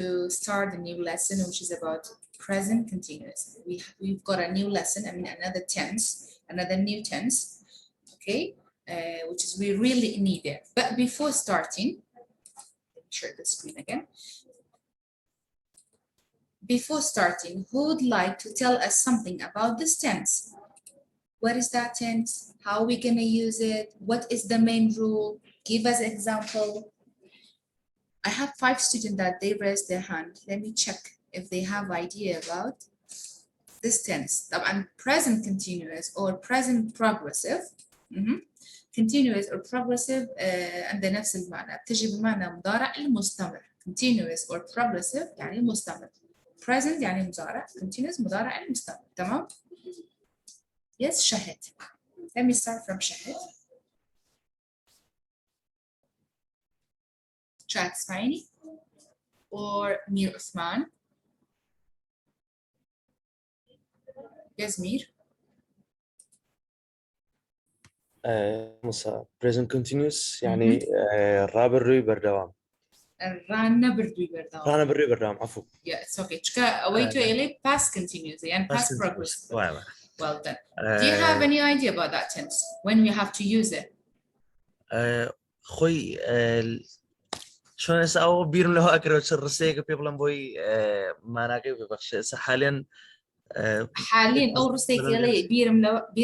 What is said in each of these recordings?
to start a new lesson, which is about present continuous. We've got a new lesson, I mean another tense, another new tense, okay, which is we really need it. But before starting, let me share the screen again. Before starting, who would like to tell us something about this tense? What is that tense? How are we gonna use it? What is the main rule? Give us an example. I have 5 students that they raised their hand. Let me check if they have idea about this tense. I'm present continuous or present progressive. Continuous or progressive عندنا نفس المعنى. بتجي بمعنى مضارع المستمر. Continuous or progressive يعني مستمر. Present يعني مضارع. Continuous مضارع المستمر. تمام؟ Yes, شهد. Let me start from شهد. شهد اسمعيني. Or مير عثمان. Yes, مير. مساء present continuous يعني الراب الروي بردوام. رانا بردوي بردوام. رانا بردوي بردوام عفوا. Yeah, it's okay. تشكا away to إلي past continuous يعني past progressive. Well done. Do you have any idea about that tense? When we have to use it? خوي شلون أسأو بيرم له أكره الرسيق بيبلم بوي ما ناقي ببخش حاليا حاليا أو رسيك لي بير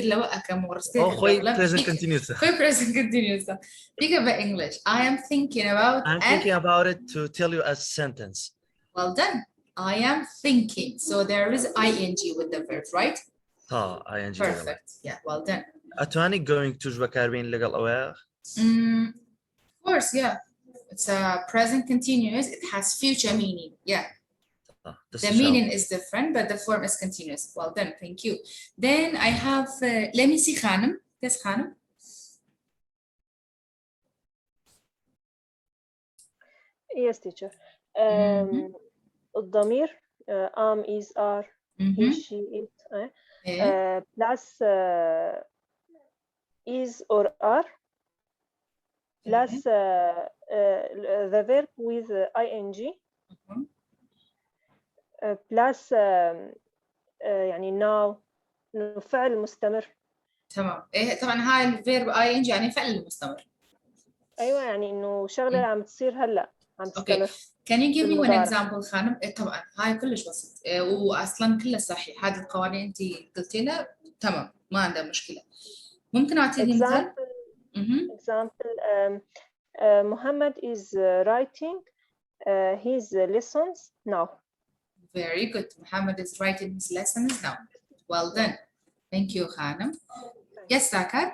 لو أكرم ورسيك خوي present continuous خوي present continuous Think about English. I am thinking about I'm thinking about it to tell you a sentence. Well done. I am thinking. So there is ing with the verb, right? ing. Perfect. Yeah, well done. أتواني going to جبكاربين لقل أويا. Of course, yeah. It's a present continuous. It has future meaning. Yeah. The meaning is different, but the form is continuous. Well done. Thank you. Then I have, let me see Khanum. Yes, Khanum. Yes, teacher. الضمير am, is, are, he, she, it, plus is or are, plus the verb with ing, plus يعني now فعل مستمر. تمام. إيه طبعا هاي الفيرب ing يعني فعل مستمر. أيوة يعني إنه شغلة عم تصير هلا عم تستمر. Can you give me one example خانم؟ طبعا هاي كلش بسيط وأصلا كله صحيح. هذه القوانين أنت قلتينا تمام ما عندها مشكلة. ممكن أعطيني مثال؟ Example. Muhammad is writing his lessons now. Very good. Muhammad is writing his lessons now. Well done. Thank you, Khanam. Yes, Sakar.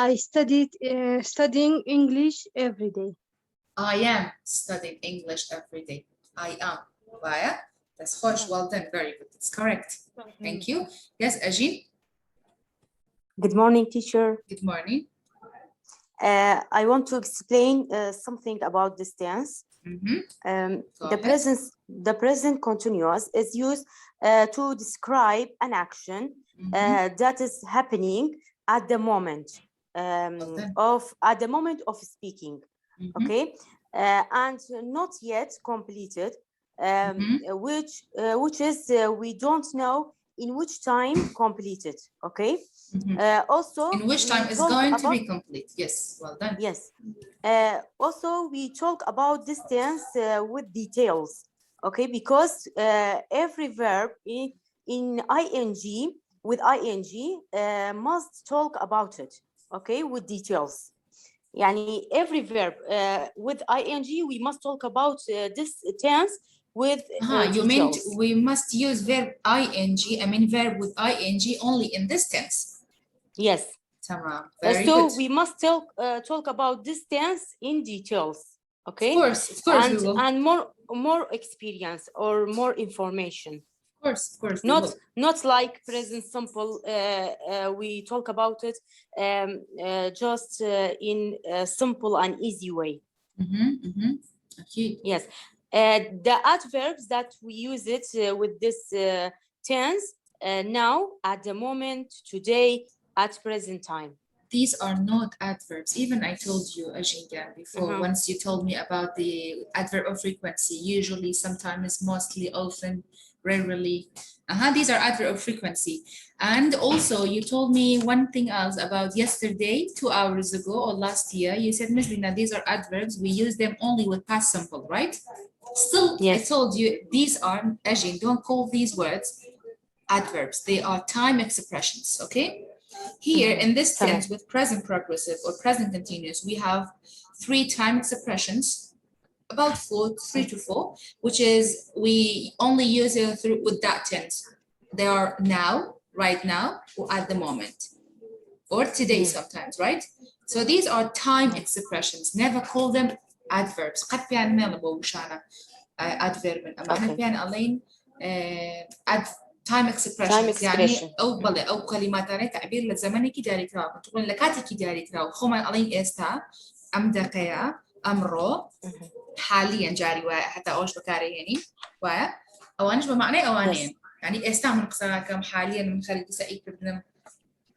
I studying English every day. I am studying English every day. I am. Vaya. That's خوش. Well done. Very good. It's correct. Thank you. Yes, Ajin. Good morning, teacher. Good morning. I want to explain something about this tense. The present continuous is used to describe an action that is happening at the moment of speaking. Okay, and not yet completed, which is we don't know in which time completed. Okay. Also, in which time is going to be complete. Yes, well done. Yes. Also, we talk about this tense with details. Okay, because every verb in ing with ing must talk about it. Okay, with details. Yani every verb with ing we must talk about this tense with you meant we must use verb ing, I mean verb with ing only in this tense. Yes. Very so good. we must talk about this tense in details. Okay. Of course, and more experience or more information. Of course. Not like present simple. We talk about it just in a simple and easy way. Okay. Yes. The adverbs that we use it with this tense now, at the moment, today, at present time. these are not adverbs. Even I told you, Ajinga, before, once you told me about the adverb of frequency, usually, sometimes, mostly, often, rarely. These are adverb of frequency. And also, you told me one thing else about yesterday, 2 hours ago, or last year. You said, Ms. Lina, these are adverbs. We use them only with past simple, right? Still, Yes. I told you, these are, Ajin, don't call these words adverbs. They are time expressions, okay? Here in this tense with present progressive or present continuous, we have 3 time expressions, about 3 to 4, which is we only use it through with that tense. They are now, right now, or at the moment, or today sometimes, right? So these are time expressions. Never call them adverbs. قد بيان ما نبغى وشانا adverb. أما أنا بيان ألين time expressions. يعني أو بله أو كلمات أنا تعبير للزمن كي داري كراو. تقول لكاتي كي داري كراو. خما ألين إستا أم دقيقة أمره حاليا جاري ويا حتى أوش بكاري يعني ويا أوانش بمعنى أوانين. يعني إستا من قصة كم حاليا من خلي تسأيك بدنا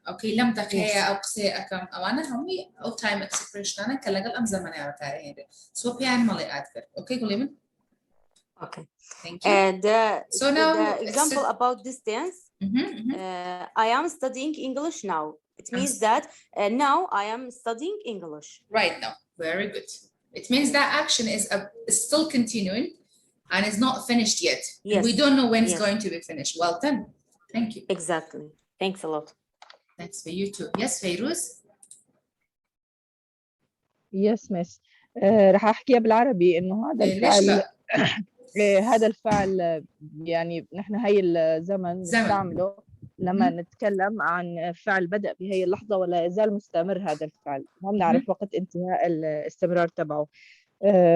أوكي لم دقيقة أو قصة كم أوانا همي أو time expression أنا كلا قل أم زمن يا بكاري يعني. So بيان مالي adverb. أوكي قولي من. Okay. Thank you. And so now the example about this tense, I am studying English now. It means that now I am studying English. Right now. Very good. It means that action is still continuing and is not finished yet. Yes. We don't know when it's going to be finished. Well done. Thank you. Exactly. Thanks a lot. Thanks for you too. Yes, Feiruz? Yes, miss. رح أحكيها بالعربي إنه هذا الفعل هذا الفعل يعني نحن هي الزمن نستعمله لما نتكلم عن فعل بدأ بهي اللحظة ولا يزال مستمر هذا الفعل. ما بنعرف وقت انتهاء الاستمرار تبعه.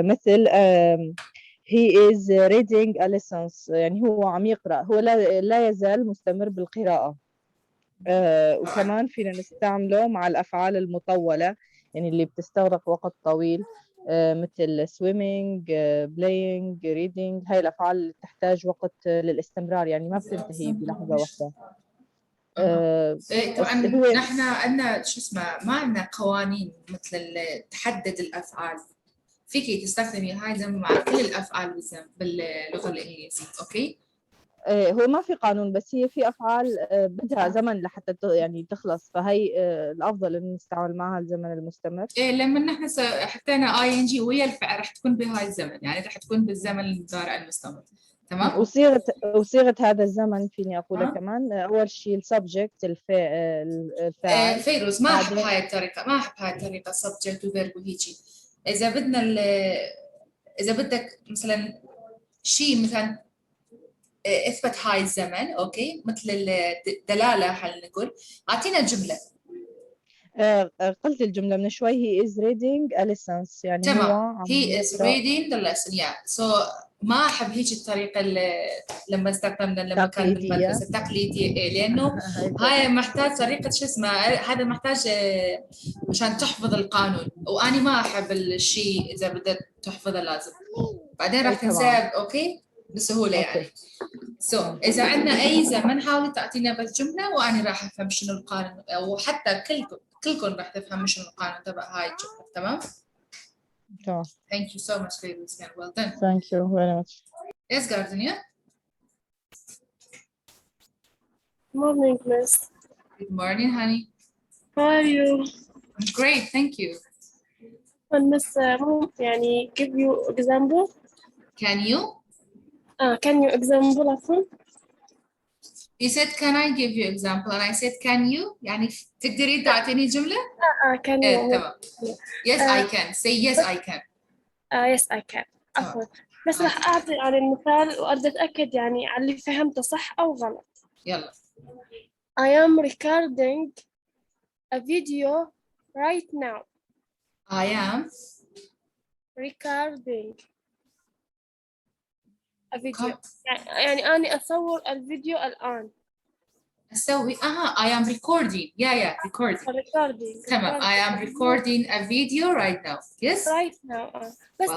مثل he is reading a lesson، يعني هو عم يقرأ، هو لا يزال مستمر بالقراءة. وكمان فينا نستعمله مع الأفعال المطولة، يعني اللي بتستغرق وقت طويل، مثل swimming، playing، reading. هاي الأفعال اللي تحتاج وقت للاستمرار، يعني ما بتنتهي بلحظة واحدة. طبعا نحن عندنا شو اسمه، ما عندنا قوانين مثل تحدد الأفعال. فيكي تستخدمي هاي زي مع كل الأفعال باللغة الإنجليزية، أوكي؟ هو ما في قانون، بس هي في أفعال بدها زمن لحتى يعني تخلص، فهي الأفضل إنه نستعمل معها الزمن المستمر. لما نحن حطينا ING ويا الفعل رح تكون بهاي الزمن، يعني رح تكون بالزمن المضارع المستمر، تمام؟ وصيغة هذا الزمن فيني أقولها كمان. أول شيء السبجكت الفاعل. فيروز ما أحب هاي الطريقة، ما أحب هاي الطريقة subject وverb وهيجي. إذا بدنا إذا بدك مثلا شيء مثلا اثبت هاي الزمن، اوكي، مثل الدلاله، خلينا نقول اعطينا جمله. قلت الجمله من شوي. he is reading a lesson، يعني تمام. هو he is reading the lesson. so ما احب هيك الطريقه اللي لما استخدمنا لما كان بالمدرسه التقليديه، لانه هاي محتاج طريقه شو اسمه، هذا محتاج مشان تحفظ القانون، واني ما احب الشيء اذا بدك تحفظه لازم بعدين راح تنساه. اوكي بسهوله يعني. إذا عندنا أي زمن حاولي تعطينا بس جملة وأنا راح أفهم شنو القانون، أو حتى كلكم راح تفهموا شنو القانون تبع هاي الجملة. تمام؟ تمام. Thank you so much, Fairuz. Well done. Thank you very much. Yes, Gardenia. Morning, Miss. Good morning, honey. How are you? I'm great, thank you. And Miss, يعني give you example. Can you? Can you example أفهم? You said can I give you example and I said can you؟ يعني تقدري تعطيني جملة؟ can you? تمام. Yes, I can. Say yes, I can. Yes, I can. عفوا. بس راح أعطي على المثال وأريد أتأكد يعني على اللي فهمته صح أو غلط. يلا. I am recording a video right now. I am recording a video. يعني أنا أصور الفيديو الآن. أسوي I am recording. Yeah, recording. تمام. I am recording a video right now. Yes. Right now. بس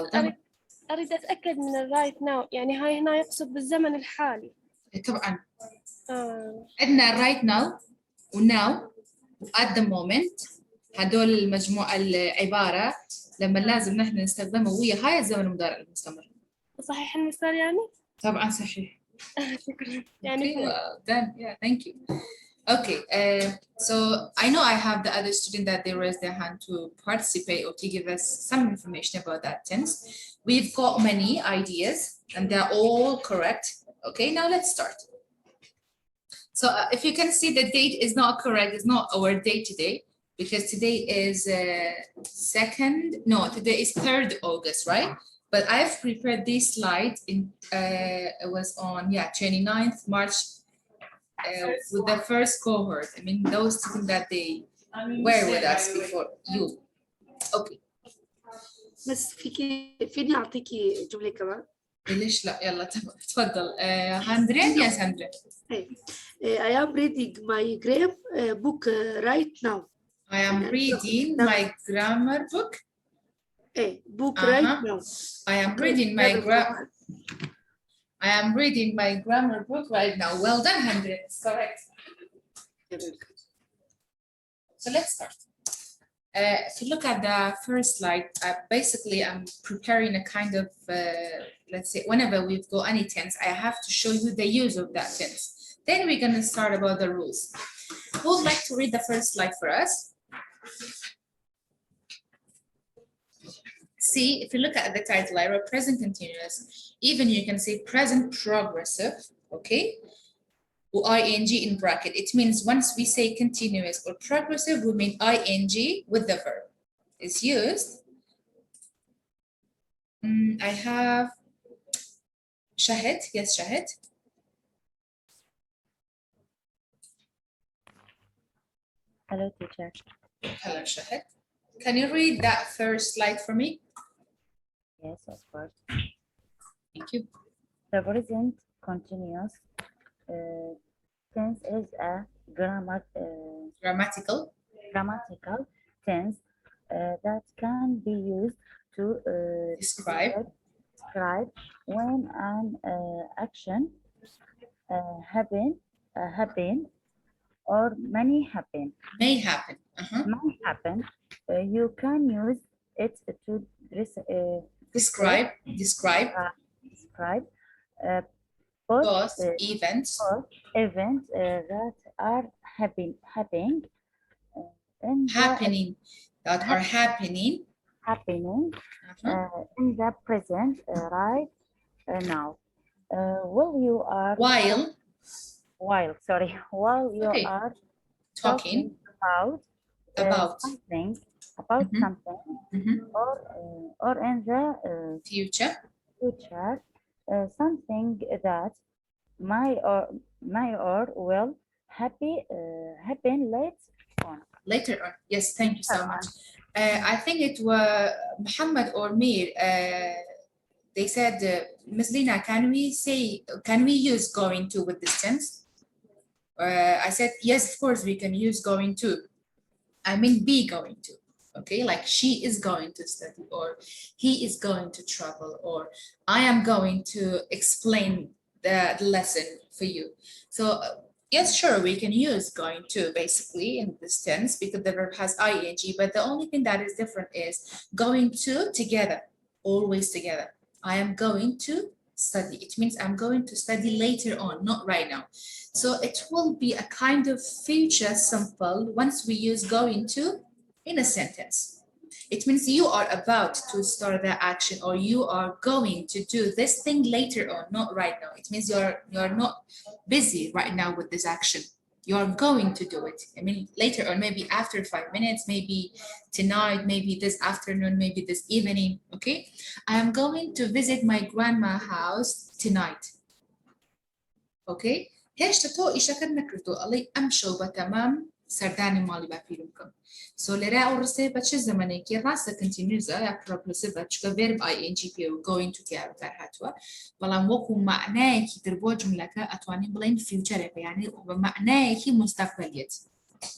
أريد أتأكد من ال right now، يعني هاي هنا يقصد بالزمن الحالي. طبعا. عندنا right now و now و at the moment هدول المجموعة العبارة لما لازم نحن نستخدمها ويا هاي الزمن المضارع المستمر. صحيح المثال يعني؟ طبعا صحيح. شكرا يعني Okay, well done. Yeah, thank you. Okay, so I know I have the other student that they raised their hand to participate or to give us some information about that tense. We've got many ideas and they're all correct. Okay, now let's start. So if you can see the date is not correct, it's not our day today because today is today is 3rd August, right? But I've prepared this slide in, it was on, 29th March with the first cohort. I mean, those students that they were with us before you. Okay. بس فيني أعطيكي جملة كمان؟ ليش لا؟ يلا تفضل. 100 yes 100. I am reading my grammar book right now. I am reading my grammar book. Book right now. I am reading my grammar book right now. Well done, 100. It's correct. So let's start. If you look at the first slide, basically I'm preparing a kind of, let's say, whenever we've got any tense, I have to show you the use of that tense. Then we're going to start about the rules. Who would like to read the first slide for us? See, if you look at the title, I wrote present continuous. Even you can say present progressive, okay? ing in bracket. It means once we say continuous or progressive, we mean ing with the verb. It's used. I have Shahid. Yes, Shahid. Hello, teacher. Hello, Shahid. Can you read that first slide for me? Yes, of course. Thank you. The present continuous tense is a grammatical tense that can be used to describe when an action happen or may happen. May happen. May happen. You can use it to describe both events that are happening in the present right now. While you are talking about something or in the future something that may or will happen later on. Yes, thank you so much. I think it was Muhammad or Mir. They said, Ms. Lina, can we use going to with this tense? I said, yes, of course we can use going to. I mean, be going to. Okay, like she is going to study, or he is going to travel, or I am going to explain the lesson for you. So yes, sure, we can use going to basically in this tense because the verb has ing, but the only thing that is different is going to together, always together. I am going to study. It means I'm going to study later on, not right now. So it will be a kind of future simple once we use going to in a sentence. It means you are about to start the action or you are going to do this thing later on, not right now. It means you're not busy right now with this action. You're going to do it. I mean, later on, maybe after 5 minutes, maybe tonight, maybe this afternoon, maybe this evening, okay? I am going to visit my grandma's house tonight, okay? هيش تتو إشكال نكرتو الله أمشوا بتمام سرداني مالي بفيلمكم. So لرا أو رسالة بتش زمانه كي راسة continuous يا progressive بتشكل verb ing بيو going to كيا بترهاتوا. بلام وقو معناه كي تربو جملة أتواني بلين future يعني ومعناه كي مستقبلية.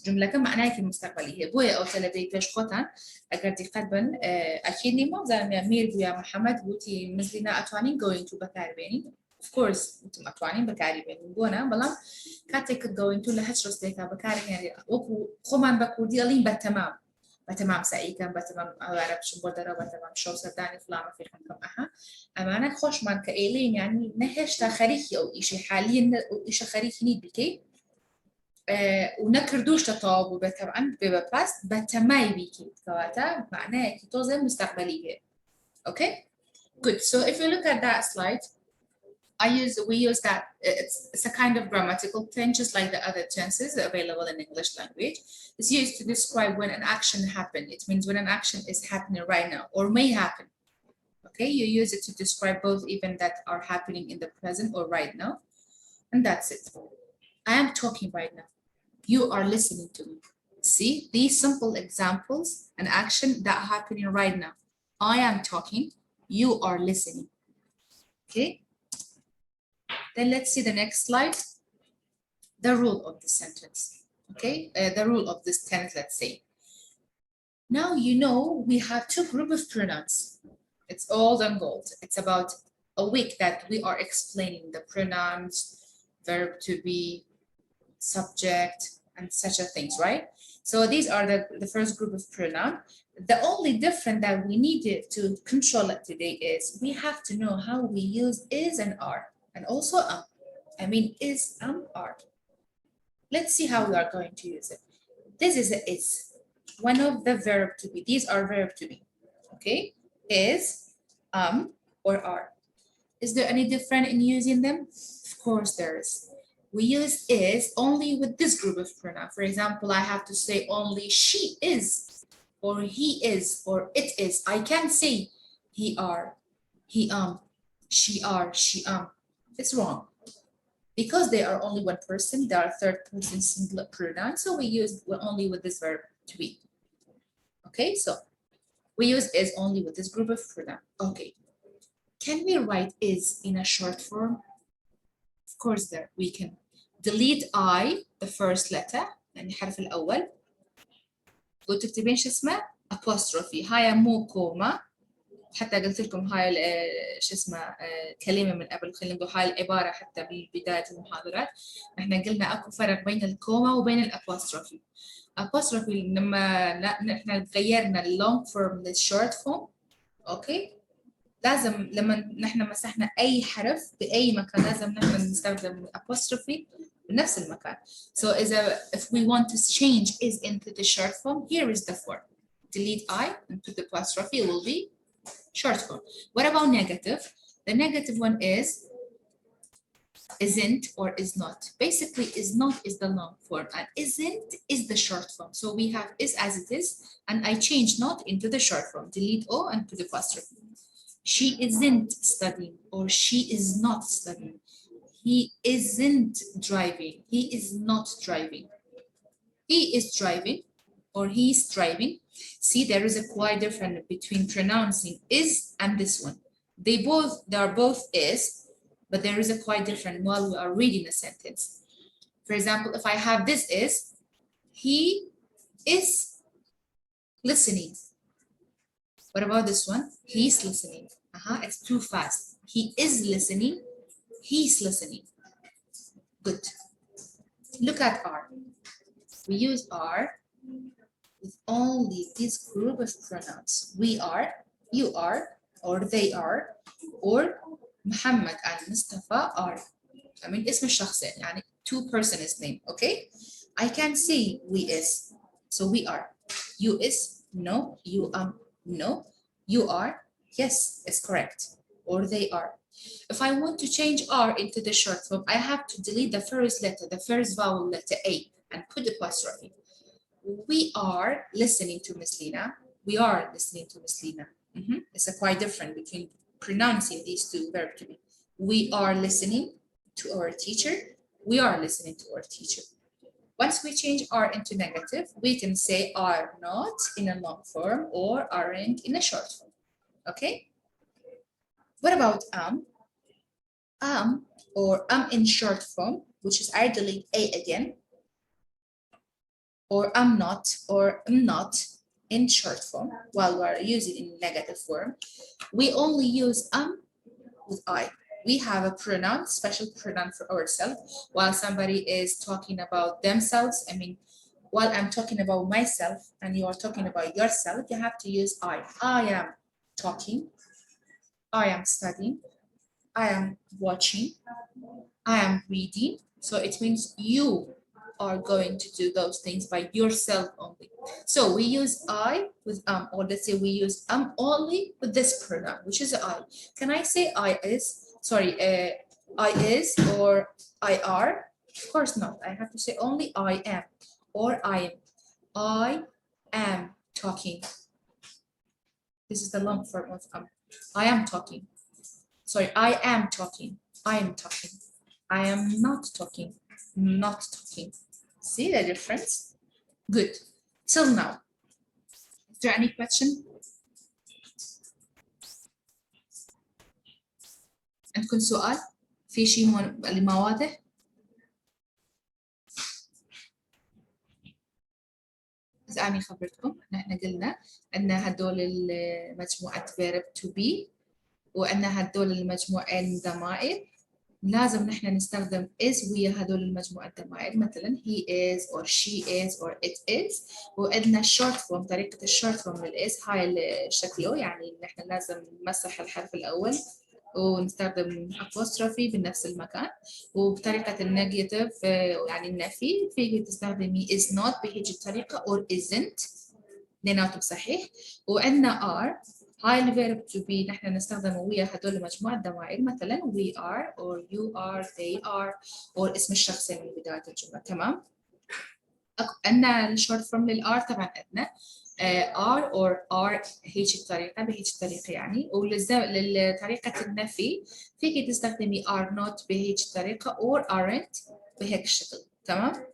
جملة معناه كي مستقبلية. بويا أو تلدي بيش خوتان أقدر تقدم أكيد نمو زلمة مير بويا محمد بوتي مزلنا أتواني going to بتعربيني. Of course, انتم اتوانين بكاري بين بونا بلا كاتك going to لهش رستيكا بكاري يعني وكو خمان بكوردي ألين بالتمام بتمام سعيكم بتمام أعرف شو بدر بتمام شو صدقني فلان في خنكم أما خوش من كإيلين يعني نهش تخريجي أو إشي حاليا أو إشي خريجي نيد بكي ونكردوش تطاب وبتمام بباست بتماي بيكي كواتا معناه كي توزن مستقبلية. Okay, good. So if you look at that slide, we use that, it's a kind of grammatical thing, just like the other tenses available in English language. It's used to describe when an action happened. It means when an action is happening right now or may happen. Okay, you use it to describe both events that are happening in the present or right now. And that's it. I am talking right now. You are listening to me. See, these simple examples, an action that happening right now. I am talking, you are listening. Okay. Then let's see the next slide. The rule of the sentence, okay? The rule of this tense, let's say. Now you know we have two groups of pronouns. It's old and gold. It's about a week that we are explaining the pronouns, verb to be, subject, and such a things, right? So these are the first group of pronoun. The only difference that we needed to control it today is we have to know how we use is and are. And also I mean is, are. Let's see how we are going to use it. This is a is, one of the verb to be. These are verb to be, okay? Is, or are. Is there any difference in using them? Of course there is. We use is only with this group of pronoun. For example, I have to say only she is, or he is, or it is. I can't say he are, he she are, she It's wrong. Because they are only one person, they are third person singular pronoun, so we use only with this verb to be. Okay, so we use is only with this group of pronoun. Okay, can we write is in a short form? Of course there, we can. Delete I, the first letter, يعني الحرف الأول. وتكتبين شو اسمه؟ apostrophe. هاي مو كوما. حتى قلت لكم هاي شو اسمه كلمه من قبل، خلينا نقول هاي العباره حتى ببدايه المحاضرات احنا قلنا اكو فرق بين الكوما وبين الابوستروفي. apostrophe لما احنا غيرنا اللونج فورم للشورت فورم، اوكي، لازم لما نحن مسحنا اي حرف باي مكان لازم نحن نستخدم apostrophe بنفس المكان. So if we want to change is into the short form, here is the form. Delete I and put the apostrophe, will be short form. What about negative? The negative one is isn't or is not. Basically, is not is the long form and isn't is the short form. So we have is as it is, and I change not into the short form. Delete O and put the apostrophe. She isn't studying or she is not studying. He isn't driving. He is not driving. He is driving or he's driving. See, there is a quite difference between pronouncing is and this one. They are both is, but there is a quite different while we are reading a sentence. For example, if I have this is, he is listening. What about this one? He's listening. It's too fast. He is listening. He's listening. Good. Look at are. We use are with only this group of pronouns. We are, you are, or they are, or Muhammad and Mustafa are. I mean, اسم الشخصين, يعني two persons name, okay? I can say we is, so we are. You is, no. You no. You are, yes, it's correct. Or they are. If I want to change are into the short form, I have to delete the first letter, the first vowel letter A, and put the apostrophe. We are listening to Miss Lina. We are listening to Miss Lina. It's a quite different between pronouncing these two verbs to be. We are listening to our teacher. We are listening to our teacher. Once we change are into negative, we can say are not in a long form or aren't in a short form. Okay? What about or in short form, which is I delete A again, or I'm not in short form while we're using in negative form. We only use with I. We have a pronoun, special pronoun for ourselves while somebody is talking about themselves. I mean, while I'm talking about myself and you are talking about yourself, you have to use I. I am talking, I am studying, I am watching, I am reading. So it means you are going to do those things by yourself only. So we use I with or let's say we use only with this pronoun, which is I. Can I say I is, sorry, I is or I are? Of course not. I have to say only I am or I am. I am talking. This is the long form of I am talking. Sorry, I am talking. I am talking. I am not talking. Not talking. See the difference? Good. Till now. Is there any question? عندكم سؤال؟ في شيء اللي ما واضح؟ بس أنا خبرتكم نحن قلنا أن هدول المجموعة verb to be وأن هدول المجموعين ضمائر لازم نحن نستخدم is ويا هدول المجموعة الضمائر، مثلا he is or she is or it is. وعندنا short form، طريقة الشورت فورم للis هاي شكله، يعني نحن لازم نمسح الحرف الأول ونستخدم apostrophe بنفس المكان. وبطريقة النيجاتيف يعني النفي فيك تستخدمي is not بهيجي الطريقة or isn't، اثنيناتهم صحيح. وعندنا are هاي الفيرب to be نحن نستخدمه ويا هدول مجموعة ضمائر، مثلا we are or you are they are or اسم الشخص من بداية الجملة. تمام. عندنا الشورت فورم للار طبعا عندنا are or are هيك الطريقة بهيك الطريقة يعني. ولطريقة النفي فيك تستخدمي are not بهيك الطريقة or aren't بهيك الشكل. تمام.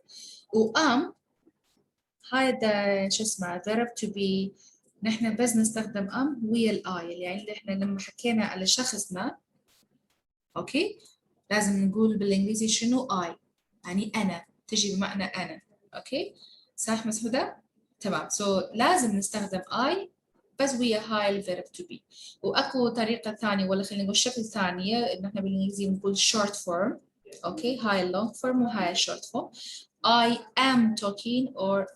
هذا شو اسمه verb to be نحن بس نستخدم ويا الاي، يعني احنا لما حكينا على شخصنا اوكي لازم نقول بالانجليزي شنو اي، يعني انا تجي بمعنى انا. اوكي صح مسعودة؟ تمام. لازم نستخدم اي بس ويا هاي الفيرب to be. واكو طريقة ثانية ولا خلينا نقول شكل ثانية ان احنا بالانجليزي بنقول short form. اوكي هاي اللونج فورم وهاي الشورت فورم. I am talking or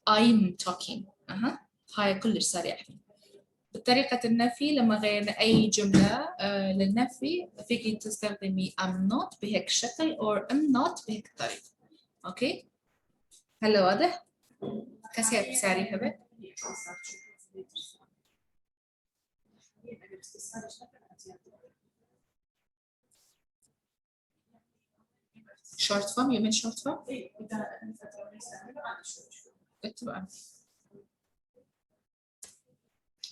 I'm talking. هاي كلش سريع. بطريقة النفي لما غيرنا أي جملة للنفي فيك تستخدمي I'm not بهيك شكل or I'm not بهيك طريقة. أوكي؟ هلا واضح؟ كسير ساري هبة؟ short form, you mean short form? طبعا.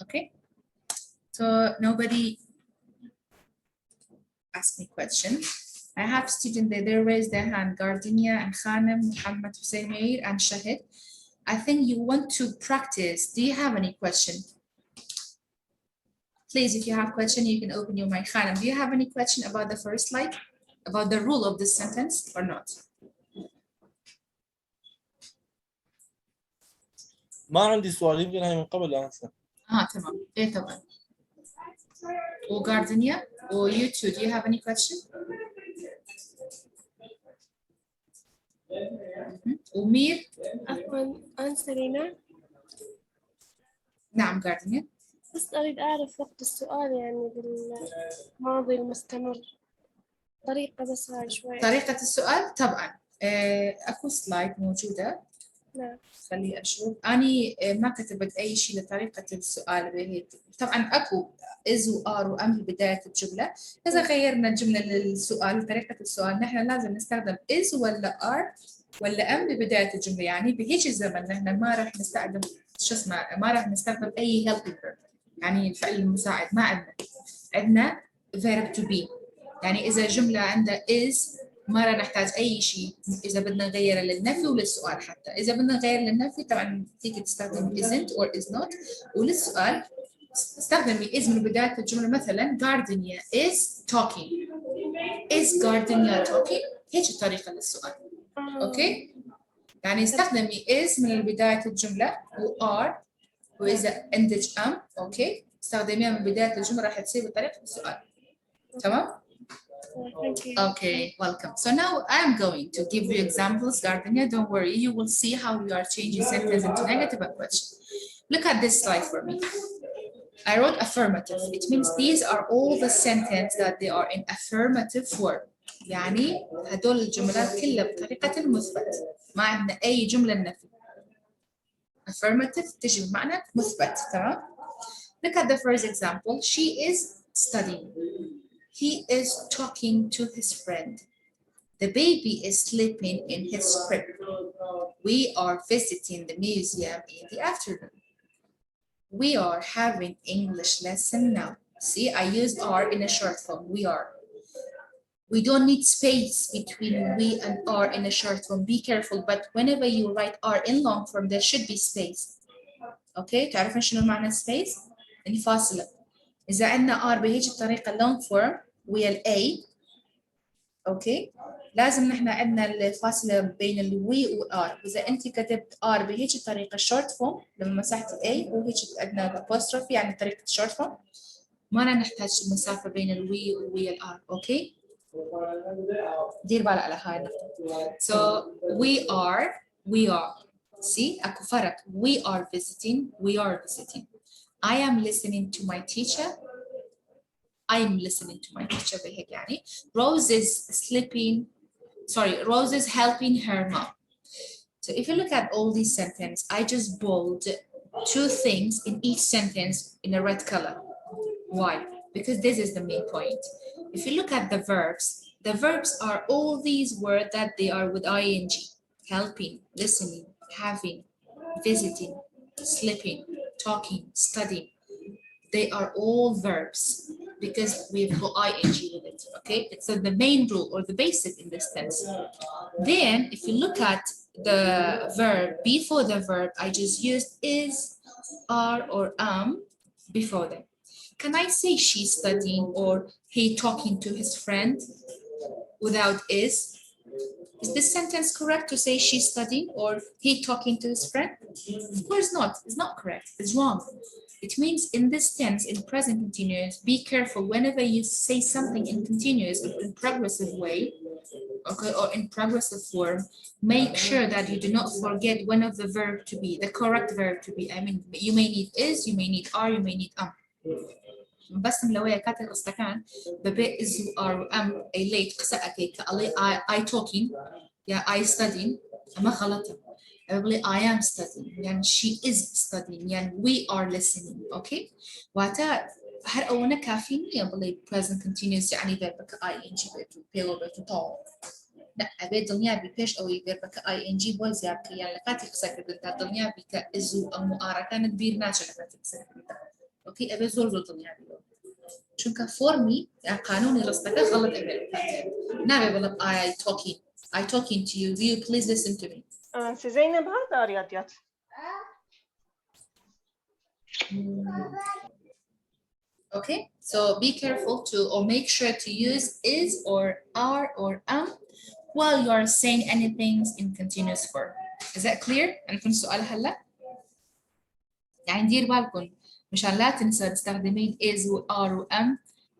Okay. So nobody asked me question. I have students that they raised their hand. Gardenia and Khanem, Muhammad Hussein Meir and Shahid. I think you want to practice. Do you have any question? Please, if you have question, you can open your mic. Khanem, do you have any question about the first slide? About the rule of this sentence or not? ما عندي سؤال، يمكن هاي من قبل أنسى. تمام. إيه طبعا. Gardenia, or you too, do you have any question? ومير؟ عفوا أنا سليمة. نعم Gardenia. بس أريد أعرف وقت السؤال يعني بالماضي المستمر، طريقة بس هاي شوي. طريقة السؤال طبعا أكو سلايد موجودة. نعم. خلي أشوف. أني ما كتبت أي شيء لطريقة السؤال بهيك. طبعا أكو is و are و am ببداية الجملة. إذا غيرنا الجملة للسؤال طريقة السؤال نحن لازم نستخدم is ولا are ولا am ببداية الجملة، يعني بهيك الزمن نحن ما راح نستخدم شو اسمه، ما راح نستخدم أي helping verb يعني الفعل المساعد. ما عندنا verb to be، يعني إذا جملة عندها is ما راح نحتاج أي شيء. إذا بدنا نغير للنفي وللسؤال حتى. إذا بدنا نغير للنفي طبعا فيك تستخدم isn't or is not، وللسؤال استخدمي is من بداية الجملة. مثلا Gardenia is talking. Is Gardenia talking؟ هيك الطريقة للسؤال. أوكي؟ يعني استخدمي is من بداية الجملة و are، وإذا عندك am أوكي استخدميها من بداية الجملة راح تصير بطريقة السؤال. تمام؟ Thank you. Okay, welcome. So now I'm going to give you examples, Gardenia. Don't worry, you will see how we are changing sentence into negative and question. Look at this slide for me. I wrote affirmative. It means these are all the sentences that they are in affirmative form. يعني هدول الجملات كلها بطريقة المثبت. ما عندنا أي جملة نفي. Affirmative تجي بمعنى مثبت. تمام؟ Look at the first example. She is studying. He is talking to his friend. The baby is sleeping in his crib. We are visiting the museum in the afternoon. We are having English lesson now. See, I used are in a short form. We are. We don't need space between we and are in a short form. Be careful, but whenever you write are in long form, there should be space. Okay, تعرفين شنو معنى space؟ يعني فاصلة. إذا عندنا are بهيج الطريقة long form ويا ال A، أوكي، لازم نحن عندنا الفاصلة بين ال we و are. وإذا أنت كتبت are بهيج الطريقة short form لما مسحت A وهيك عندنا apostrophe يعني طريقة short form، ما نحتاج المسافة بين ال we ويا ال are. أوكي؟ دير بالك على هاي النقطة. So we are. See أكو فرق. We are visiting. I am listening to my teacher. I'm listening to my teacher بهيك يعني. Rose is helping her mom. So if you look at all these sentences, I just bold two things in each sentence in a red color. Why? Because this is the main point. If you look at the verbs are all these words that they are with ing. Helping, listening, having, visiting, sleeping, talking, studying. They are all verbs because we've got ing with it, okay? It's the main rule or the basic in this tense. Then if you look at the verb, before the verb, I just used is, are, or am before them. Can I say she's studying or he talking to his friend without is? Is this sentence correct to say she's studying or he talking to his friend? Of course not. It's not correct. It's wrong. It means in this tense, in present continuous, be careful whenever you say something in continuous or in progressive way, okay, or in progressive form, make sure that you do not forget one of the verb to be, the correct verb to be. I mean, you may need is, you may need are, you may need بس ملوية كاتر استكان ببي is are am a late قصة كالي I talking yeah I studying أما غلطة بقولي I am studying يعني she is studying يعني we are listening okay واتا هر أونا كافيني بقولي present continuous يعني verb ing بيلو بتطاو لا أبي دنيا بيش أو verb ing بوز يعني يعني كاتر قصة كده دنيا بك is أو مؤارة كانت بير ناتشر كاتر قصة كده اوكي ابي زول يعني شو كفورمي يعني قانوني رستك غلط ابي نابي والله I talking to you. Do you please listen to me? زينب هذا رياضيات. Okay, so be careful to or make sure to use is or are or am while you are saying anything in continuous form. Is that clear? عندكم سؤال هلا؟ يعني دير بالكم مشان لا تنسى تستخدمين is و are و am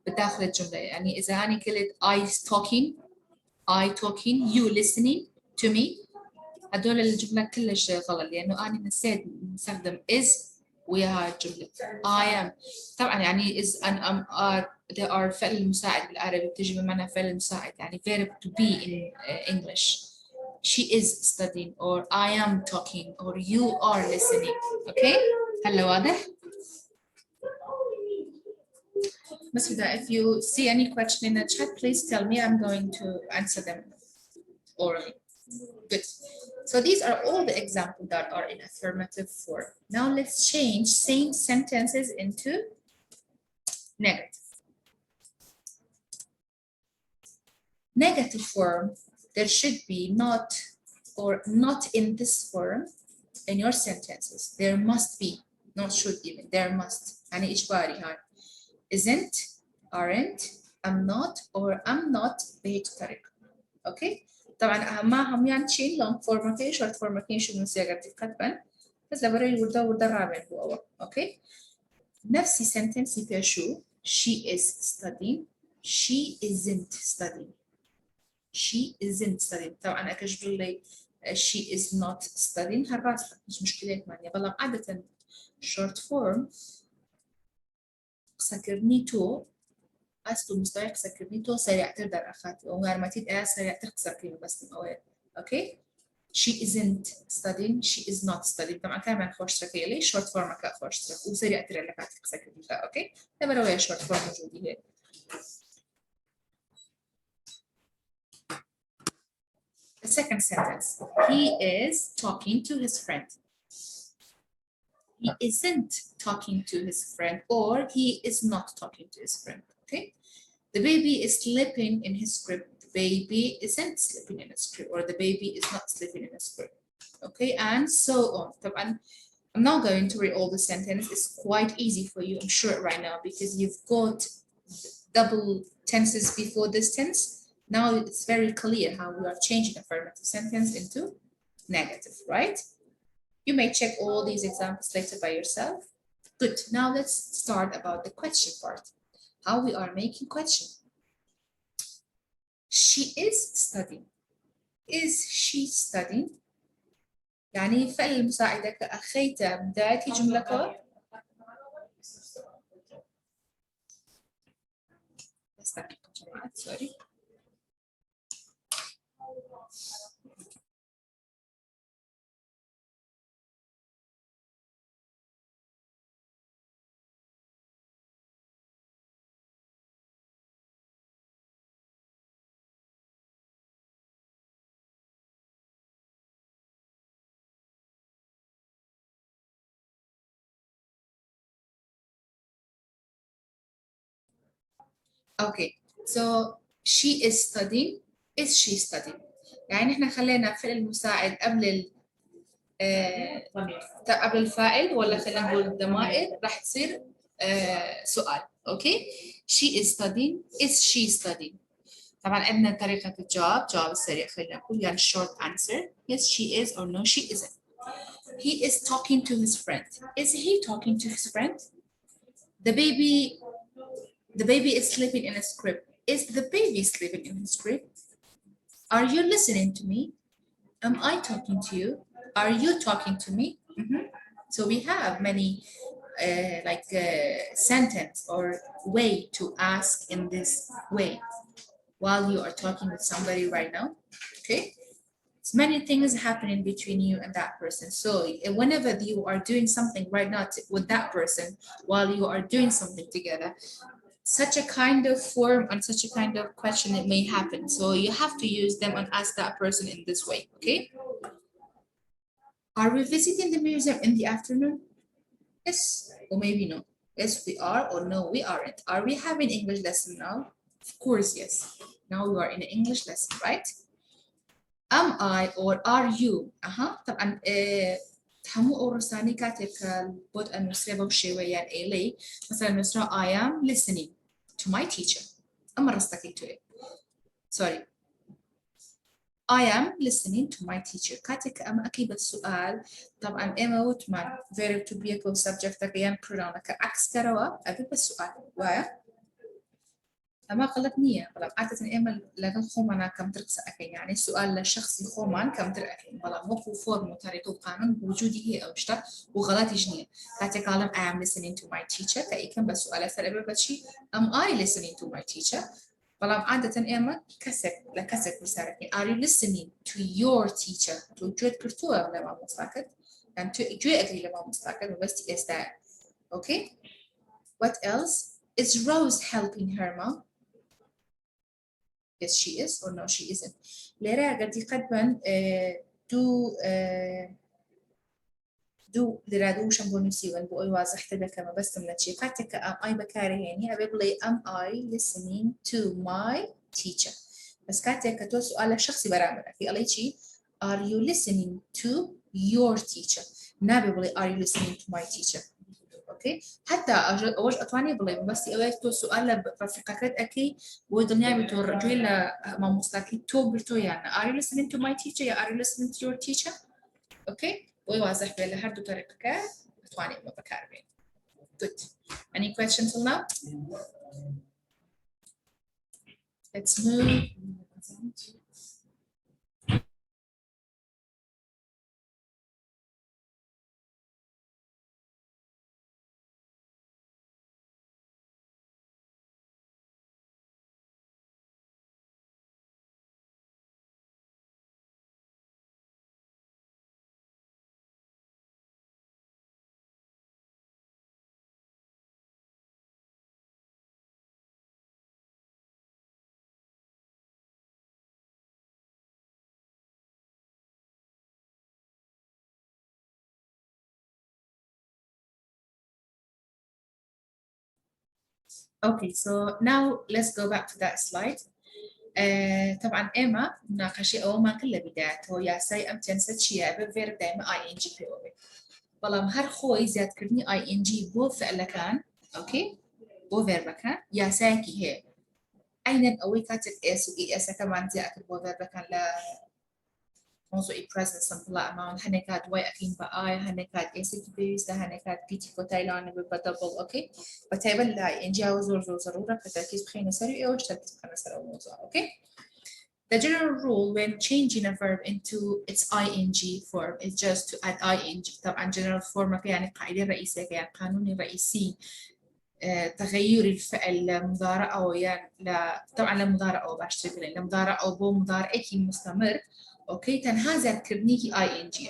بداخل الجملة. يعني إذا أنا قلت I talking you listening to me هدول الجملة كلش غلط لأنه أنا نسيت نستخدم is ويا هاي الجملة I am. طبعا يعني is and am are they are فعل مساعد بالعربي بتجي بمعنى فعل مساعد يعني verb to be in English. She is studying or I am talking or you are listening. Okay? هلا واضح؟ Ms. Huda, if you see any question in the chat, please tell me. I'm going to answer them orally. Good. So these are all the examples that are in affirmative form. Now let's change same sentences into negative. Negative form, there should be not or not in this form in your sentences. There must be, not should even, there must. يعني إجباري هاي. Isn't, aren't, I'm not, or I'm not بهيك طريقة. أوكي؟ طبعاً أهمهم يعني شيء long form أوكي short form أوكي شو من سياقة كتبا بس لبري وردا رابع هو أوكي؟ نفسي sentence فيها شو she is studying she isn't studying. She isn't studying. طبعا أكجب لي she is not studying هالراسلة مش مشكلة مانية بلا عادة short form سكرنيتو أصله مستوى سكرنيتو سريع تقدر أخاتي وغير ما تيد سريع تكسر كلمة بس أوي أوكي she isn't studying she is not studying طبعا كان معك خوش تركي لي short form كا خوش ترك وسريع ترى لك تكسر كلمة أوكي تبرا ويا short form موجودة هي The second sentence, he is talking to his friend. He isn't talking to his friend, or he is not talking to his friend, okay? The baby is sleeping in his crib. The baby isn't sleeping in his crib, or the baby is not sleeping in his crib, okay? And so on. I'm not going to read all the sentence. It's quite easy for you, I'm sure, right now, because you've got double tenses before this tense. Now it's very clear how we are changing affirmative sentence into negative, right? You may check all these examples later by yourself. Good. Now let's start about the question part. How we are making question. She is studying. Is she studying? يعني فعل المساعدة كأخيت بداية جملة sorry. Okay, so she is studying. Is she studying? يعني احنا خلينا فعل المساعد قبل قبل الفاعل ولا خلينا نقول الضمائر راح تصير سؤال. Okay, she is studying. Is she studying? طبعا عندنا طريقة الجواب السريع خلينا نقول يعني short answer. Yes, she is or no, she isn't. He is talking to his friend. Is he talking to his friend? The baby is sleeping in his crib. Is the baby sleeping in his crib? Are you listening to me? Am I talking to you? Are you talking to me? So we have many sentence or way to ask in this way while you are talking with somebody right now. Okay. It's many things happening between you and that person. So whenever you are doing something right now with that person while you are doing something together, such a kind of form and such a kind of question it may happen. So you have to use them and ask that person in this way, okay? Are we visiting the museum in the afternoon? Yes, or maybe no. Yes, we are, or no, we aren't. Are we having English lesson now? Of course, yes. Now we are in an English lesson, right? Am I or are you? طبعا تحمو أورساني كاتك بود أن نسربه بشوية إلي مثلا نسرع I am listening to my teacher. أما رستكي to it. Sorry. I am listening to my teacher. كاتك أما أكيد السؤال طبعا إما وتمان verb to be a subject كيان pronoun كعكس كروا أكيد السؤال وايا أما غلط نية بلا عادة إما لكن خومانا كم تركس أكين يعني السؤال للشخص خومان كم تركين بلا موكو فورم وطريقة قانون بوجوده هي أو شتا وغلط يجنيه كاتك عالم I am listening to my teacher كأيكم بسؤال سريع بتشي am I listening to my teacher بلا عادة إما كسك بسارتني are you listening to your teacher to جود كرتوه لما مستقد يعني جود أكيد لما مستقد بس is that okay what else is Rose helping her mom? Yes, she is or no, she isn't. ليرا قد قدما دو لرادو شنبو نسيوان بو أي واضح تبقى كما بس من تشيقاتك am I بكاري يعني أبقى am I listening to my teacher بس كاتك كتو سؤال شخصي برامج في أليشي are you listening to your teacher نابي are you listening to my teacher اوكي حتى اوج اطواني بلاي بس اوج تو سؤال بفكرت اكي ودنيا بتور جيلا ما مستقي تو برتو يعني are you listening to my teacher يا are you listening to your teacher اوكي ويواضح بلا هردو طريقك اطواني ما بكاربين good any questions now Let's move. Okay, so now let's go back to that slide. طبعا إما مناقشة أو ما كله بدايته يا ساي أم تنسى شيء بفير دائما ING POV. بلام هر خوي زاد كرني ING بو فعل كان أوكي بو فير كان يا ساكي هي أين أوي كاتب S و ES كمان زي أكتب بو فير كان لا موضوعي present simple amount هنكاد واي أكين بآي هنكاد acid base هنكاد بيتي كوتايلان ببدبل أوكي بتابل لا إنجا وزور ضرورة كتركيز بخينا سريع أو تركيز بخينا سريع موضوع أوكي. The general rule when changing a verb into its ing form is just to add ing. طبعا general form يعني القاعدة الرئيسية يعني القانون الرئيسي تغير الفعل لمضارع أو يعني لا طبعا لمضارع أو باشتغل لمضارع أو بو مضارع أكي مستمر أوكي تنهازت كرنيكي ing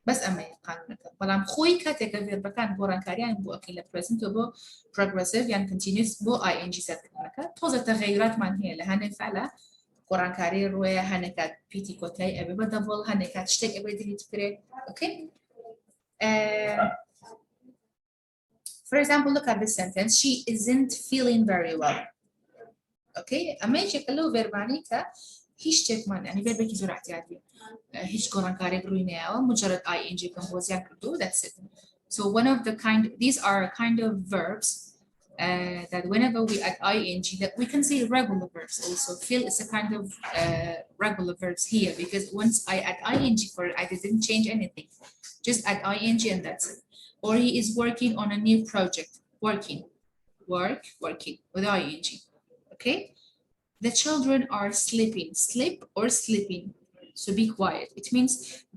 بس أما القانون بلام خوي كاتك فيرب كان بوران كاريان بو أكيد present وبو progressive يعني continuous بو ing زاد كرنكا توزع تغيرات من هي لهن فعلا بوران كارير ويا هنكات بيتي كوتاي أبي بدبل هنكات شتك أبي دليت كري أوكي. For example, look at this sentence. She isn't feeling very well. Okay. أما يجي كله فيرباني كا هيش تكمان يعني فيرب كي زور اعتيادي هيش قران كاري بروينيا مجرد ing كمبوزيان كردو that's it. So one of the these are kind of verbs that whenever we add ing that we can say regular verbs also. Feel is a kind of regular verbs here because once I add ing for it I didn't change anything. Just add ing and that's it. Or he is working on a new project. Working with ing. Okay. The children are sleeping. Sleep or sleeping. So be quiet. It means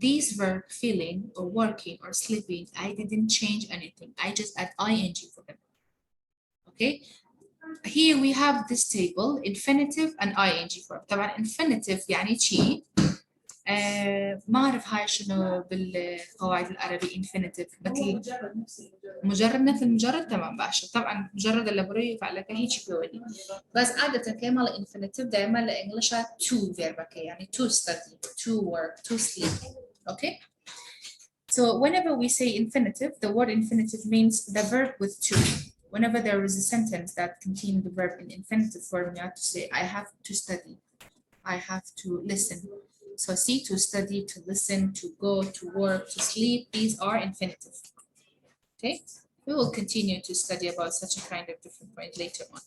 these verb feeling or working or sleeping, I didn't change anything. I just add ing for them. Okay. Here we have this table, infinitive and ing form. طبعا infinitive يعني شيء ما أعرف هاي شنو بالقواعد العربي infinitive مثل مجرد تمام باشا طبعا مجرد اللي بري فعلك هيك بيودي بس عادة كمان infinitive دائما لإنجليش to verb يعني to study to work to sleep okay. So whenever we say infinitive, the word infinitive means the verb with to. Whenever there is a sentence that contains the verb in infinitive form, you have to say I have to study, I have to listen. So see, to study, to listen, to go, to work, to sleep, these are infinitive. Okay, we will continue to study about such a kind of different point later on.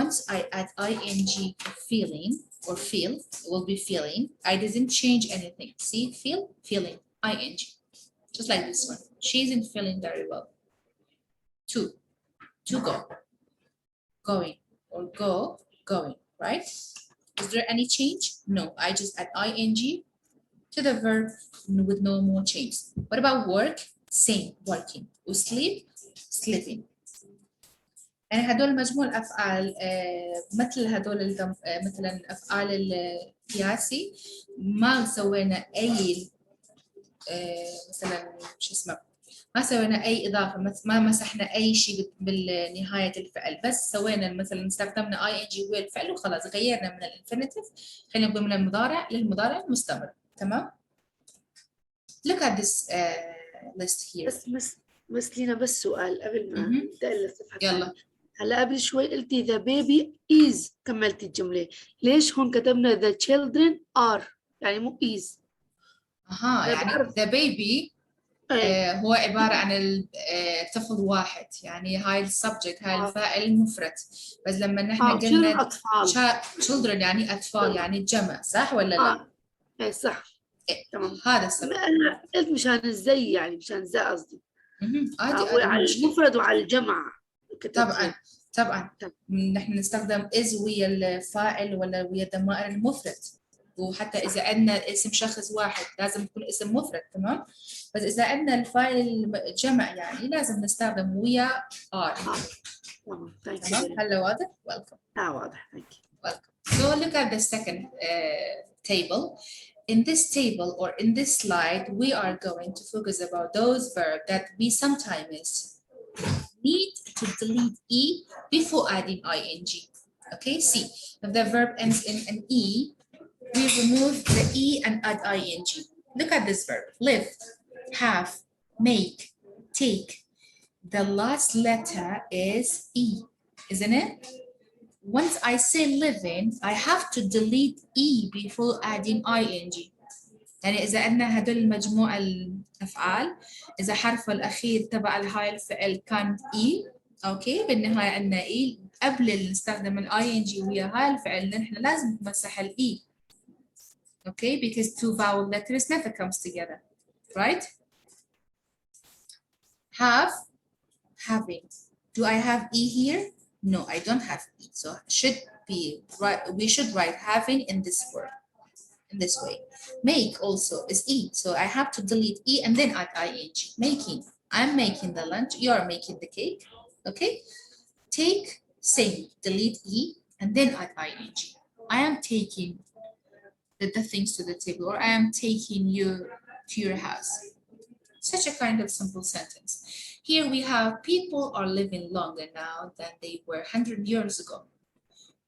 Once I add ing to feeling or feel, it will be feeling. I didn't change anything. See, feel, feeling, ing. Just like this one. She isn't feeling very well. To go, going, or go, going, right? Is there any change? No, I just add ing to the verb with no more change. What about work? Same, working. Sleep, sleeping. يعني هدول مجموع الأفعال مثل هدول مثلا أفعال القياسي ما سوينا أي مثلا شو اسمه ما سوينا أي إضافة ما مسحنا أي شيء بالنهاية الفعل بس سوينا مثلا استخدمنا ing هو الفعل وخلاص غيرنا من الانفينيتيف خلينا نقول من المضارع للمضارع المستمر تمام. Look at this list here. بس لينا بس سؤال قبل ما ننتقل للصفحة يلا. هلا قبل شوي قلتي the baby is كملتي الجملة ليش هون كتبنا the children are يعني مو is يعني the baby هو عبارة عن الطفل واحد يعني هاي السبجكت هاي الفاعل المفرد بس لما نحن قلنا children يعني أطفال يعني جمع صح ولا لا؟ ايه صح تمام هذا السبب أنا قلت مشان الزي يعني مشان زي قصدي عادي على المفرد وعلى الجمع طبعا طبعا نحن نستخدم is ويا الفاعل ولا ويا الضمائر المفرد، وحتى إذا عندنا اسم شخص واحد لازم يكون اسم مفرد، تمام؟ بس إذا عندنا الفاعل جمع يعني لازم نستخدم ويا are. تمام؟ هلا واضح؟ Welcome. واضح. Thank you. Welcome. So look at the second table. In this table or in this slide, we are going to focus about those verbs that we sometimes need to delete E before adding ing. Okay, see, if the verb ends in an E, we remove the E and add ing. Look at this verb, live, have, make, take. The last letter is E, isn't it? Once I say living, I have to delete E before adding ing. يعني إذا عندنا هدول المجموعة الأفعال، إذا حرف الأخير تبع هاي الفعل كان E، أوكي، بالنهاية عندنا E، قبل نستخدم ال ing ويا هاي الفعل نحن لازم نمسح ال E. Okay, because two vowel letters never comes together, right? Have, having. Do I have E here? No, I don't have E. So should be right. We should write having in this word, in this way. Make also is E. So I have to delete E and then add ing. Making. I'm making the lunch. You're making the cake. Okay. Take, same. Delete E and then add ing. I am taking the things to the table, or I am taking you to your house. Such a kind of simple sentence. Here we have people are living longer now than they were 100 years ago.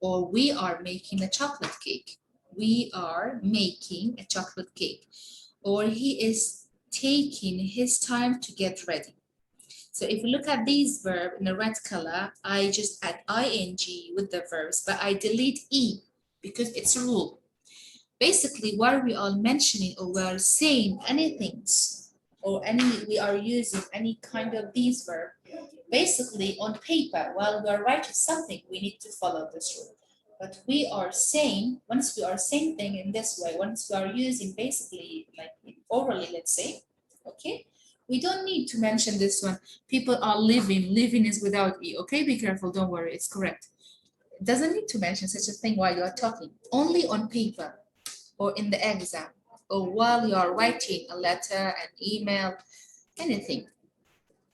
Or we are making a chocolate cake. We are making a chocolate cake. Or he is taking his time to get ready. So if you look at these verbs in the red color, I just add ing with the verbs, but I delete E because it's a rule. Basically, what we are mentioning or we are saying anything or we are using any kind of these verbs, basically on paper, while we are writing something, we need to follow this rule. But we are saying, once we are saying things in this way, once we are using basically like orally, let's say, okay, we don't need to mention this one. People are living, living is without E, okay? Be careful, don't worry, it's correct. It doesn't need to mention such a thing while you are talking, only on paper or in the exam, or while you are writing a letter, an email, anything,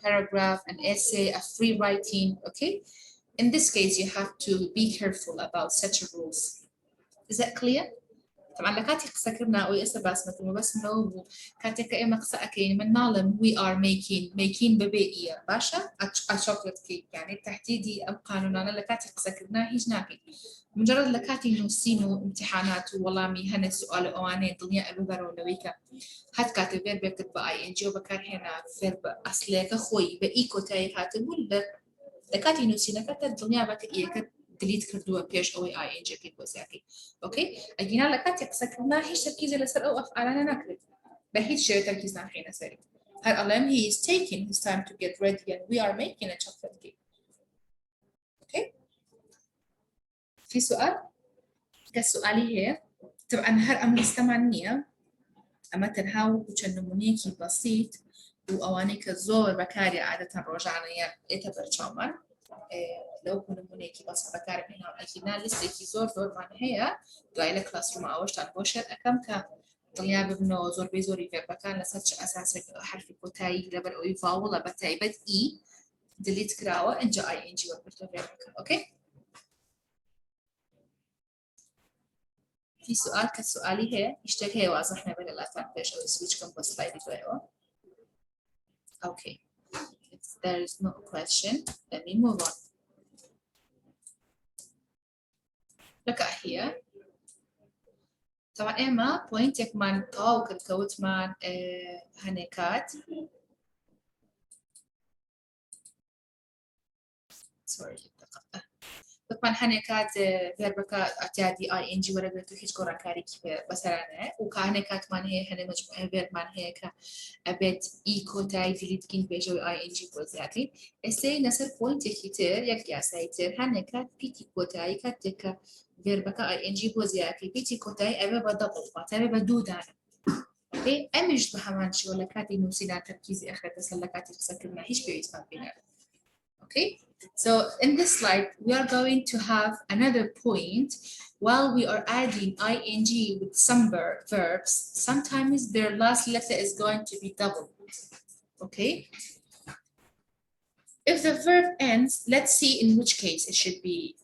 paragraph, an essay, a free writing, okay? In this case, you have to be careful about such rules. Is that clear? طبعا لكاتي سكرنا أو يسا باسمة بس نو كاتي كأي مقصة أكين من نعلم we are making ببيئية باشا a chocolate cake يعني تحديدي أم قانوننا لكاتي سكرنا هيج ناكي مجرد لكاتي نوسينو امتحانات والله مي هنا السؤال أواني الدنيا أببرو لويكا هات كاتي فيرب يكتب بأي إنجيو بكار هنا فيرب أصليك خوي بإيكو تاي هاتبول لكاتي نوسينا كاتا الدنيا بكإيه delete كردوها بيش أو أي إنجي كي بوزاكي أوكي أجينا لكاتي قسكرنا هيش تركيز لسر أو أفعالنا نكرد بهيج شيء تركيزنا حين سري هر ألم he is taking his time to get ready and we are making a chocolate cake أوكي في سؤال كسؤالي هي طبعا هر أم استمعنية أما تنهاو كنمونيكي بسيط وأوانيك الزور بكاري عادة رجعنا يتبر شامر لو كنا هناك بس بكار هنا أكيدنا لسه كي زور معنى هي قايلة كلاس روم أوش تنبوشر أكم كطليا ببنو زور بيزوري في بكار لساتش أساس حرف كوتاي لبر أو يفاول لبتاي بد إي ديليت كراوة إنجا أي إنجي وبرتو في بكار أوكي في سؤال كسؤالي هي يشتكي هي واضحنا بين الأثار بيش أو switch كم بس سلايد جوايا أوكي if there is no question let me move on. لك هي طبعا إما بوينتك من قاو كالكوت من هنكات sorry طبعا هنكات فيربك أتادي أي إنجي ولا بيتو هيج كورا كاريك بسرانة وكهنكات من هي هن مجموعة فيرب من هي كأبد إيكو تاي ديليت كين بيجو أي إنجي بوزاتي إسي نسر بوينتك كتير يكيا سايتر هنكات بيتي كوتاي كاتك فيربك أي إنجي بوزاتي بيتي كوتاي أبي بدبل باتاي بدودانا أوكي أمش بحمانش ولا كاتي نوسينا تركيزي أخر تسلكاتي تسكرنا هيش بيعيد ما بينا أوكي So in this slide, we are going to have another point. While we are adding ing with some verbs, sometimes their last letter is going to be double, okay? If the verb ends, let's see in which case it should be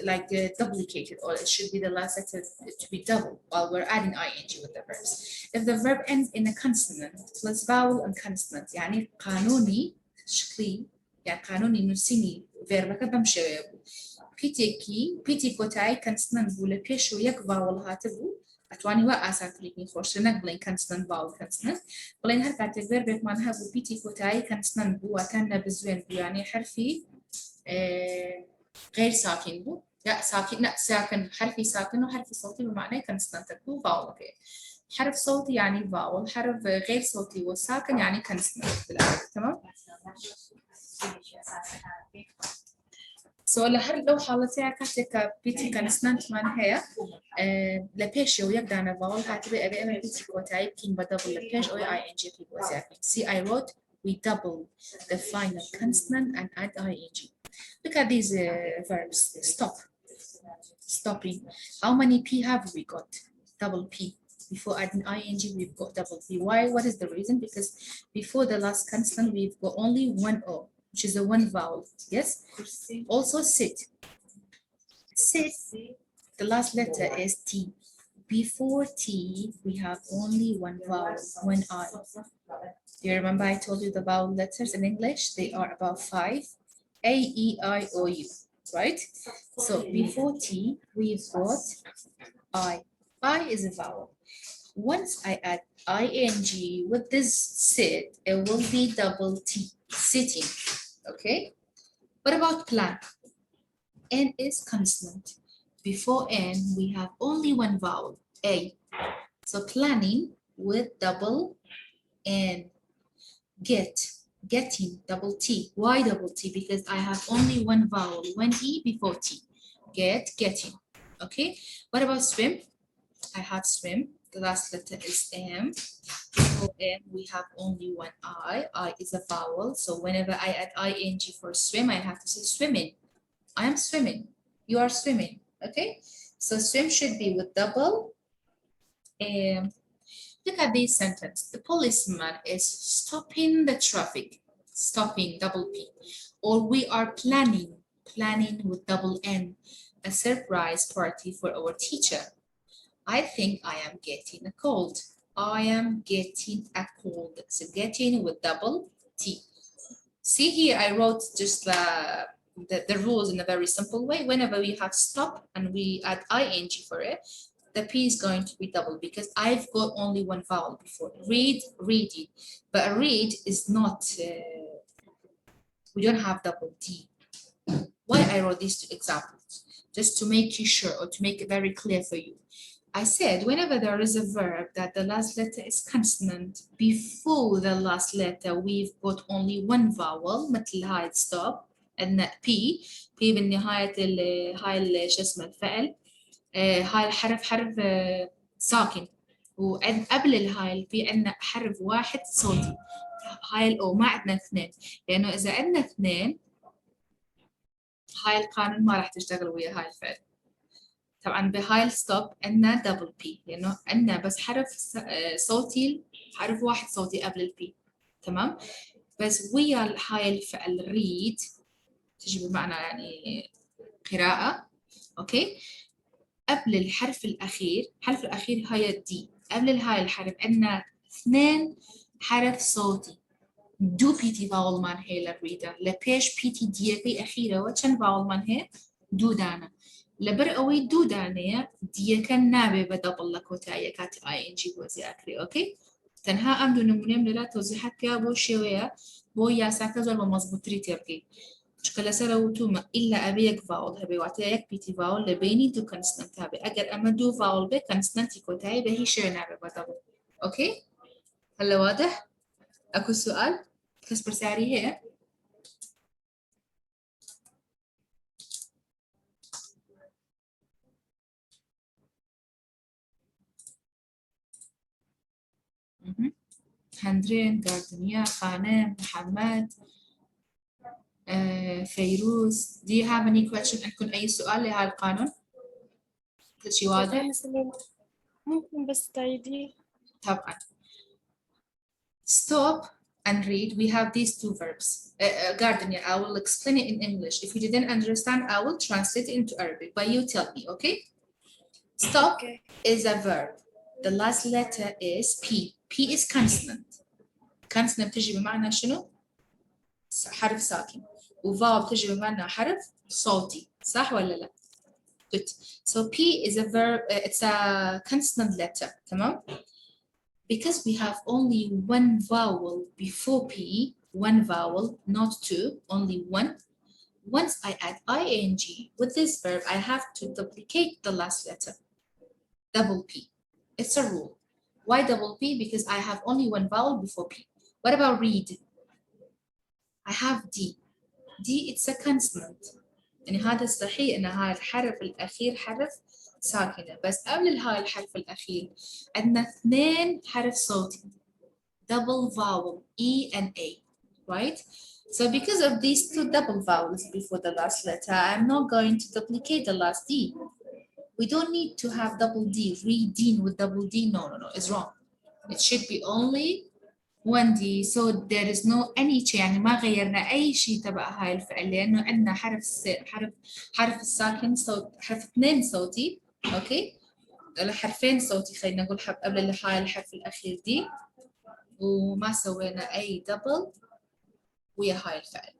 like duplicated, or it should be the last letter to be double while we're adding ing with the verbs. If the verb ends in a consonant plus vowel and consonant, يعني قانوني شكلي يعني قانوني نسيني verb كده مشي بيتي كوتاي consonant ولا بيشو يك vowel هاتبو أتواني وأسات ليني خوش نقبلين consonant vowel consonant بلين هركات الverb معناها بو بيتي كوتاي consonant بو وكان بزوين بو يعني حرفي غير ساكن بو لا ساكن لا ساكن حرفي ساكن وحرفي صوتي بمعنى كونستانت بو فاول اوكي حرف صوتي يعني فاول حرف غير صوتي وساكن يعني كونستانت بالعربي تمام سو لو حالتي كاتك بيتي كونستانت معناها لبيش ويبدا انا فاول هتبقى ابي بيتي كوتاي كين بدبل لبيش او اي ان جي في وزاكن see I wrote we double the final consonant and add ing. Look at these verbs. Stop. Stopping. How many P have we got? Double P. Before adding ing, we've got double P. Why? What is the reason? Because before the last consonant, we've got only one O, which is a one vowel. Yes? Also sit. Sit, the last letter is T. Before T, we have only one vowel, one I. Do you remember I told you the vowel letters in English? They are about 5. A, E, I, O, U, right? So before T, we've got I. I is a vowel. Once I add ing with this sit, it will be double T, sitting, okay? What about plan? N is consonant. Before N, we have only one vowel, A. So planning with double N. Getting, double T. Why double T? Because I have only one vowel, one E before T. Getting. Okay. What about swim? I have swim. The last letter is M. Before M, we have only one I. I is a vowel. So whenever I add ing for swim, I have to say swimming. I am swimming. You are swimming. Okay. So swim should be with double M. Look at this sentence. The policeman is stopping the traffic. Stopping, double P. Or we are planning with double N, a surprise party for our teacher. I think I am getting a cold. I am getting a cold. So getting with double T. See here, I wrote just the rules in a very simple way. Whenever we have stop and we add ing for it, the P is going to be double because I've got only one vowel before. Read, reading. But read is not, we don't have double D. Why I wrote these two examples? Just to make you sure or to make it very clear for you. I said whenever there is a verb that the last letter is consonant, before the last letter we've got only one vowel مثل هاي stop and P بالنهاية هاي شو اسمه الفعل هاي الحرف حرف ساكن وقبل الهاي البي عندنا حرف واحد صوتي هاي الأو ما عندنا اثنين لأنه إذا عندنا اثنين هاي القانون ما راح تشتغل ويا هاي الفعل. طبعا بهاي الستوب عندنا دبل بي لأنه عندنا بس حرف صوتي حرف واحد صوتي قبل البي تمام بس ويا هاي الفعل ريد تجي بمعنى يعني قراءة أوكي قبل الحرف الأخير هاي الدي قبل هاي الحرف عندنا اثنين حرف صوتي دو بيتي فاول مان هي للريدر لبيش بيتي ديكي أخيرة وشن فاول مان هي دو دانا لبرقوي دو دانية ديكا نابي بدبل لكوتايا كاتي اي ان جي بوزي أكري أوكي تنها أمدو نمونيم للا توزيحات كيا بو شوية بو ياساكا زول بمزبوطري تركي شكلا سراوتوما إلا أبيك فاول هبي وعطيك بيتي فاول لبيني دو كونستانت هبي أجر أما دو فاول بي كونستانتي كوتاي بهي شوية نابي بدبل أوكي هلا واضح؟ أكو سؤال؟ كسبر سعري هي؟ هندرين، جاردنيا، خانم، محمد فيروز do you have any question؟ عندكم أي سؤال لهذا القانون؟ كل شيء واضح؟ ممكن بس تعيدي؟ طبعا. Stop and read. We have these two verbs. Gardenia, I will explain it in English. If you didn't understand, I will translate it into Arabic. But you tell me, okay? Stop is a verb. The last letter is P. P is consonant. Consonant بتجي بمعنى شنو؟ حرف ساكن. وفاو بتجي بمعنى حرف صوتي. صح ولا لا؟ Good. So P is a verb. It's a consonant letter. تمام? Because we have only one vowel before P, one vowel, not two, only one. Once I add ing with this verb, I have to duplicate the last letter. Double P. It's a rule. Why double P? Because I have only one vowel before P. What about read? I have D. D, it's a consonant. يعني هذا الصحيح إن هذا الحرف الأخير حرف ساكنة، بس قبل هاي الحرف الأخير عندنا 2 حرف صوتي. Double vowel E and A, right? So because of these 2 double vowels before the last letter, I'm not going to duplicate the last D. We don't need to have double D, reading with double D. No, it's wrong. It should be only 1D. So there is no any change. يعني ما غيرنا أي شيء تبع هاي الفعل لأنه عندنا حرف الساكن صوت حرف 2 صوتي، أوكي؟ حرفين صوتي خلينا نقول قبل هاي الحرف الأخير دي، وما سوينا أي دبل ويا هاي الفعل.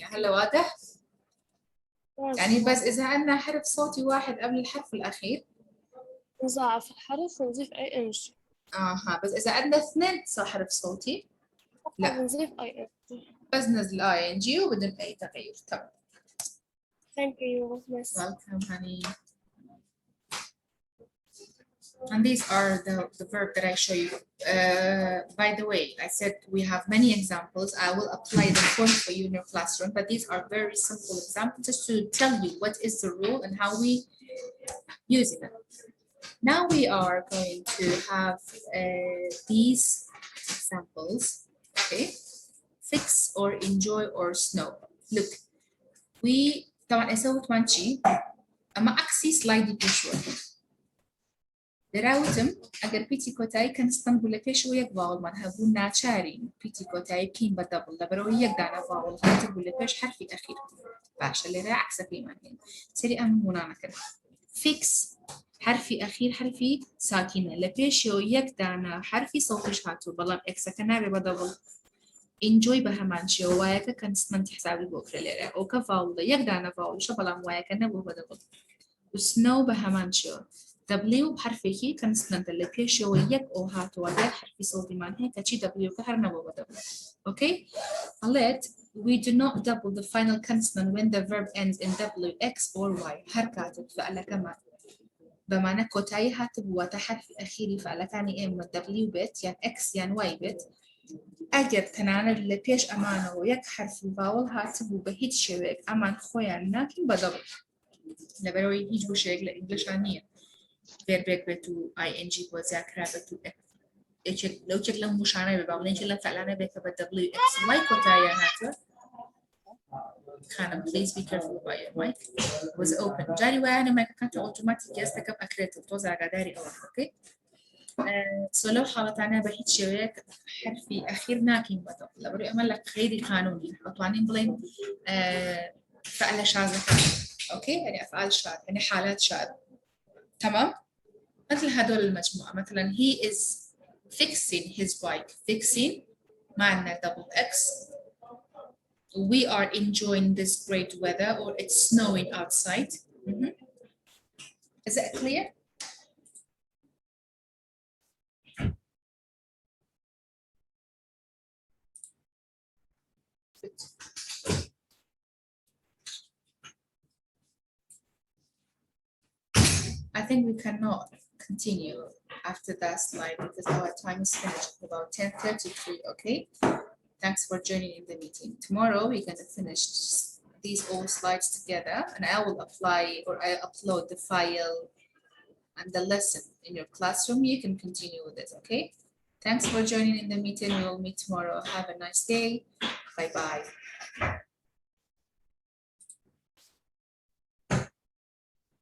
هلا واضح؟ يعني بس إذا عندنا حرف صوتي واحد قبل الحرف الأخير نضاعف الحرف ونضيف ing. بس إذا عندنا 2 حرف صوتي لا بنضيف ing. بس نزل ing وبدون أي تغيير. طبعا. Thank you, Miss. Welcome, honey. And these are the verb that I show you. By the way, I said we have many examples. I will apply them for you in your classroom, but these are very simple examples just to tell you what is the rule and how we use it. Now we are going to have these examples, okay? Fix or enjoy or snow. Look, we طبعا سويت وان شيء أما أكسي سلايدي بيشوي. دراوتم أجر بيتي كوتاي كان استنبول بيشوي يقبل من هبونا شارين بيتي كوتاي كين بدبل لبرو يقدر فاول هاتبول بيش حرفي أخير. باش اللي راح عكس في مكان. سري أمونا نكر. Fix حرفي أخير حرفي ساكنة لبيشو يقدر حرفي صوتش هاتو بلام إكسكنا ببدبل. enjoy بهمانشي ووايك كان سمنت حسابي بوكر ليرة أو كفاولة يقدر فاول شو بلام وايك نبوه بدبل وسنو بهمانشي W بحرفي كان سمنت اللي بيشو يك أو هاتو ويك حرفي صوتي من هيك كشي W كهر نبوه بدبل. Okay. Let we do not double the final consonant when the verb ends in W X or Y. حركات فعل كمان. بمعنى كوتاي هاتب وتحرف الأخير فعل كاني إما W bit يعني X يعني Y bit. أجر تنانا اللي بيش أمانة ويك حرف الفاول هاتب وبهيت شويك أمان خويا لكن بدبل لبروي يجبو شويك لإنجليش عنية verb بتو ing وذاكرة بتو لو تشكل مشانة بباولين شلون فعلنا بك بدبل X Y كوتايا هاتب خانم please be careful by your mic was open جاري وأنا ما كنت automatic يستكب أكريت توزع قداري أول أوكي سولو حالة أنا بهيت شويك حرفي أخير ناكين بدو لبري أمل لك غيري قانوني أطوانين بلين فعل شاذة أوكي يعني أفعال شاذ يعني حالات شاذ تمام مثل هدول المجموعة مثلا he is fixing his bike fixing معنا double X we are enjoying this great weather or it's snowing outside is it clear? I think we cannot continue after that slide because our time is finished about 10:33, okay? Thanks for joining in the meeting. Tomorrow we're going to finish these all slides together and I will apply or I upload the file and the lesson in your classroom. You can continue with it, okay? Thanks for joining in the meeting. We will meet tomorrow. Have a nice day. Bye-bye.